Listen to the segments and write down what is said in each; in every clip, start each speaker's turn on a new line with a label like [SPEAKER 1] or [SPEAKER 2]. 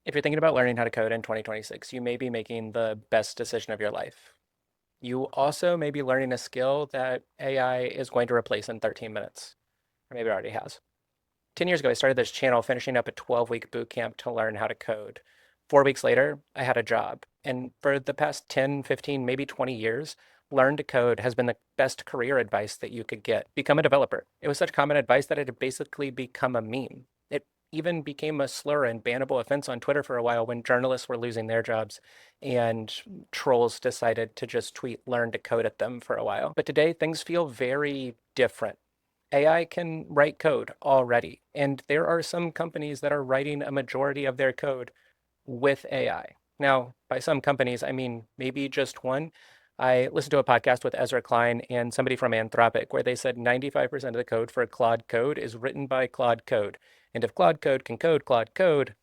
[SPEAKER 1] If you're thinking about learning how to code in 2026, you may be making the best decision of your life. You also may be learning a skill that AI is going to replace in 13 minutes, or maybe it already has. 10 years ago, I started this channel finishing up a 12-week boot camp to learn how to code. 4 weeks later, I had a job. And for the past 10, 15, maybe 20 years, learn to code has been the best career advice that you could get. Become a developer. It was such common advice that it had basically become a meme. It even became a slur and bannable offense on Twitter for a while when journalists were losing their jobs and trolls decided to just tweet learn to code at them for a while. But today, things feel very different. AI can write code already, and there are some companies that are writing a majority of their code with AI. Now, by some companies, I mean maybe just one. I listened to a podcast with Ezra Klein and somebody from Anthropic where they said 95% of the code for Claude Code is written by Claude Code. And if Claude Code can code Claude Code,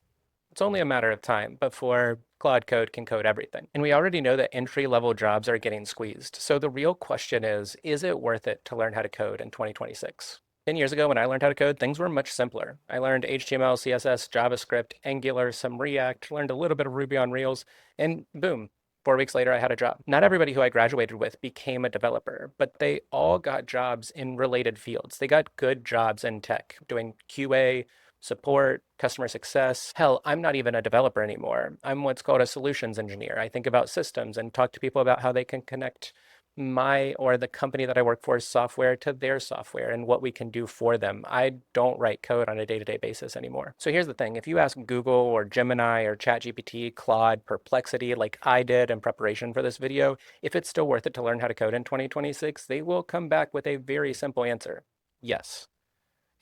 [SPEAKER 1] it's only a matter of time before Claude Code can code everything. And we already know that entry level jobs are getting squeezed. So the real question is it worth it to learn how to code in 2026? 10 years ago, when I learned how to code, things were much simpler. I learned HTML, CSS, JavaScript, Angular, some React, learned a little bit of Ruby on Rails, and boom, 4 weeks later, I had a job. Not everybody who I graduated with became a developer, but they all got jobs in related fields. They got good jobs in tech, doing QA, support, customer success. Hell, I'm not even a developer anymore. I'm what's called a solutions engineer. I think about systems and talk to people about how they can connect my or the company that I work for's software to their software and what we can do for them. I don't write code on a day-to-day basis anymore. So here's the thing. If you ask Google or Gemini or ChatGPT, Claude, Perplexity, like I did in preparation for this video, if it's still worth it to learn how to code in 2026, they will come back with a very simple answer. Yes.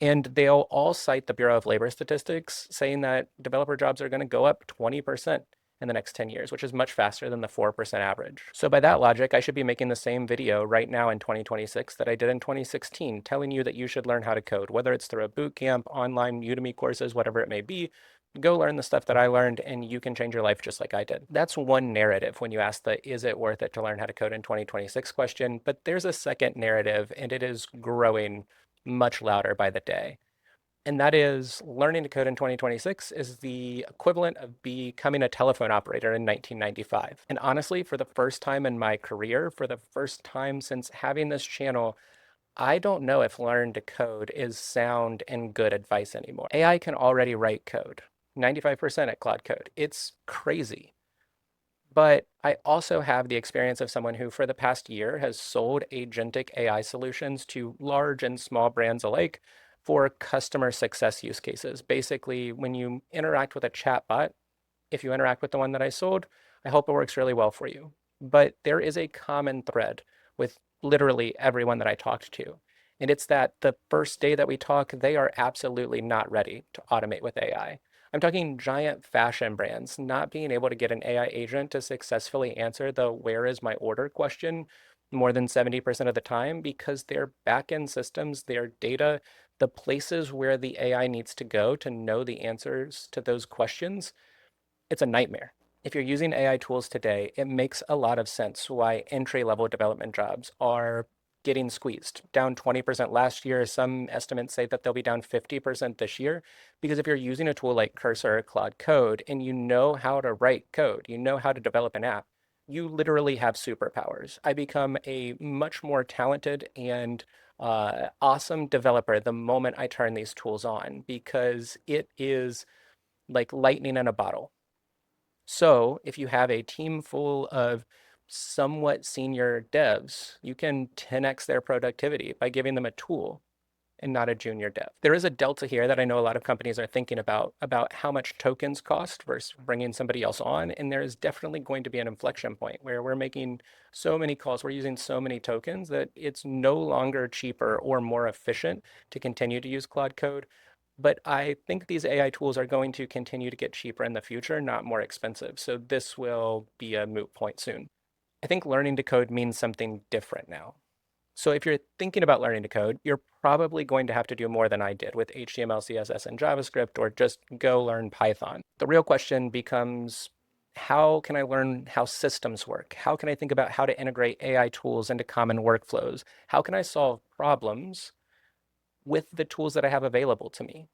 [SPEAKER 1] And they'll all cite the Bureau of Labor Statistics saying that developer jobs are going to go up 20% in the next 10 years, which is much faster than the 4% average. So by that logic, I should be making the same video right now in 2026 that I did in 2016, telling you that you should learn how to code, whether it's through a boot camp, online Udemy courses, whatever it may be. Go learn the stuff that I learned and you can change your life just like I did. That's one narrative when you ask the is it worth it to learn how to code in 2026 question, but there's a second narrative and it is growing much louder by the day. And that is learning to code in 2026 is the equivalent of becoming a telephone operator in 1995. And honestly, for the first time in my career, for the first time since having this channel, I don't know if learn to code is sound and good advice anymore. AI can already write code, 95% at Claude Code. It's crazy. But I also have the experience of someone who, for the past year, has sold agentic AI solutions to large and small brands alike for customer success use cases. Basically, when you interact with a chatbot, if you interact with the one that I sold, I hope it works really well for you. But there is a common thread with literally everyone that I talked to. And it's that the first day that we talk, they are absolutely not ready to automate with AI. I'm talking giant fashion brands not being able to get an AI agent to successfully answer the where is my order question more than 70% of the time because their backend systems, their data, the places where the AI needs to go to know the answers to those questions, it's a nightmare. If you're using AI tools today, it makes a lot of sense why entry level development jobs are getting squeezed. Down 20% last year. Some estimates say that they'll be down 50% this year. Because if you're using a tool like Cursor or Claude Code and you know how to write code, you know how to develop an app, you literally have superpowers. I become a much more talented and awesome developer the moment I turn these tools on because it is like lightning in a bottle. So if you have a team full of somewhat senior devs, you can 10x their productivity by giving them a tool and not a junior dev. There is a delta here that I know a lot of companies are thinking about how much tokens cost versus bringing somebody else on. And there is definitely going to be an inflection point where we're making so many calls, we're using so many tokens that it's no longer cheaper or more efficient to continue to use Claude Code. But I think these AI tools are going to continue to get cheaper in the future, not more expensive. So this will be a moot point soon. I think learning to code means something different now. So if you're thinking about learning to code, you're probably going to have to do more than I did with HTML, CSS, and JavaScript, or just go learn Python. The real question becomes, how can I learn how systems work? How can I think about how to integrate AI tools into common workflows? How can I solve problems with the tools that I have available to me?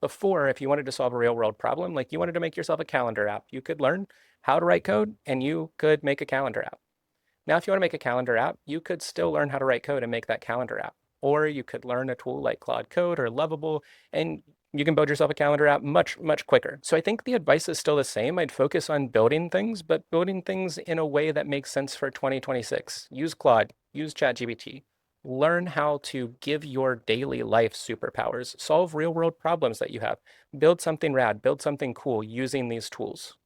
[SPEAKER 1] Before, if you wanted to solve a real world problem, like you wanted to make yourself a calendar app, you could learn how to write code and you could make a calendar app. Now, if you want to make a calendar app, you could still learn how to write code and make that calendar app. Or you could learn a tool like Claude Code or Lovable, and you can build yourself a calendar app much, much quicker. So I think the advice is still the same. I'd focus on building things, but building things in a way that makes sense for 2026. Use Claude, use ChatGPT. Learn how to give your daily life superpowers, solve real world problems that you have, build something rad, build something cool using these tools.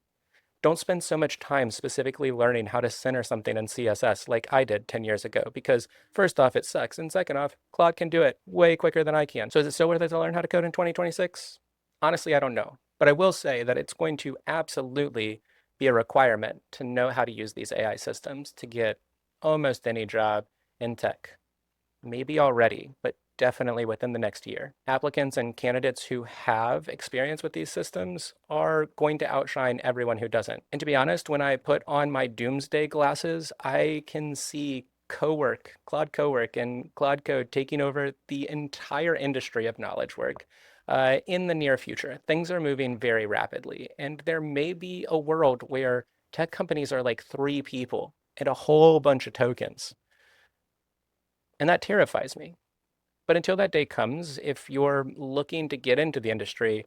[SPEAKER 1] Don't spend so much time specifically learning how to center something in CSS like I did 10 years ago, because first off, it sucks. And second off, Claude can do it way quicker than I can. So is it still worth it to learn how to code in 2026? Honestly, I don't know. But I will say that it's going to absolutely be a requirement to know how to use these AI systems to get almost any job in tech. Maybe already, but definitely within the next year. Applicants and candidates who have experience with these systems are going to outshine everyone who doesn't. And to be honest, when I put on my doomsday glasses, I can see Cowork, Claude Cowork, and Claude Code taking over the entire industry of knowledge work in the near future. Things are moving very rapidly, and there may be a world where tech companies are like three people and a whole bunch of tokens. And that terrifies me. But until that day comes, if you're looking to get into the industry,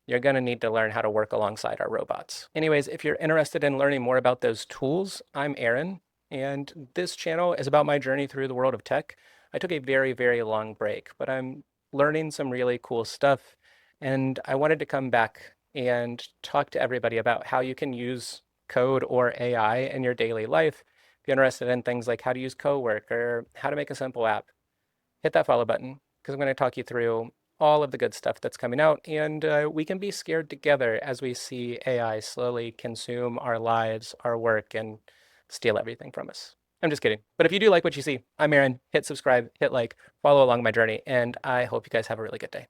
[SPEAKER 1] you're going to need to learn how to work alongside our robots. Anyways, if you're interested in learning more about those tools, I'm Aaron, and this channel is about my journey through the world of tech. I took a very, very long break, but I'm learning some really cool stuff, and I wanted to come back and talk to everybody about how you can use code or AI in your daily life. If you're interested in things like how to use Cowork or how to make a simple app, hit that follow button because I'm going to talk you through all of the good stuff that's coming out. And we can be scared together as we see AI slowly consume our lives, our work, and steal everything from us. I'm just kidding. But if you do like what you see, I'm Aaron. Hit subscribe, hit like, follow along my journey, and I hope you guys have a really good day.